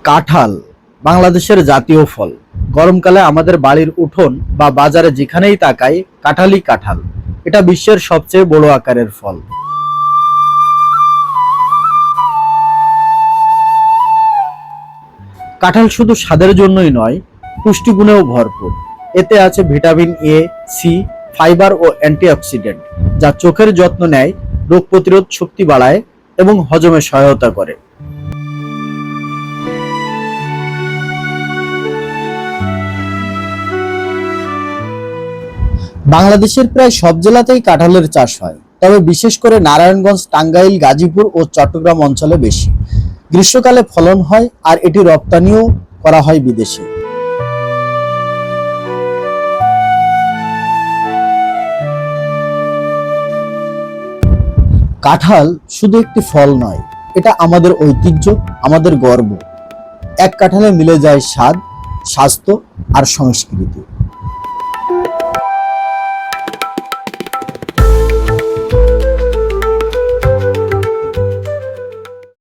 কাঁঠাল বাংলাদেশের জাতীয় ফল। গরমকালে আমাদের বাড়ির উঠোন বা বাজারে যেখানেই তাকাই কাঁঠালই কাঁঠাল। এটা বিশ্বের সবচেয়ে বড় আকারের ফল। কাঁঠাল শুধু স্বাদের জন্যই নয়, পুষ্টিগুণেও ভরপুর। এতে আছে ভিটামিন এ, সি, ফাইবার ও অ্যান্টিঅক্সিডেন্ট, যা চোখের যত্ন নেয়, রোগ প্রতিরোধ শক্তি বাড়ায় এবং হজমে সহায়তা করে। বাংলাদেশের প্রায় সব জেলাতেই কাঁঠালের চাষ হয়, তবে বিশেষ করে নারায়ণগঞ্জ, টাঙ্গাইল, গাজীপুর ও চট্টগ্রাম অঞ্চলে বেশি। গ্রীষ্মকালে ফলন হয় আর এটি রপ্তানিও করা হয় বিদেশে। কাঁঠাল শুধু একটি ফল নয়, এটা আমাদের ঐতিহ্য, আমাদের গর্ব। এক কাঁঠালে মিলে যায় স্বাদ, স্বাস্থ্য আর সংস্কৃতি।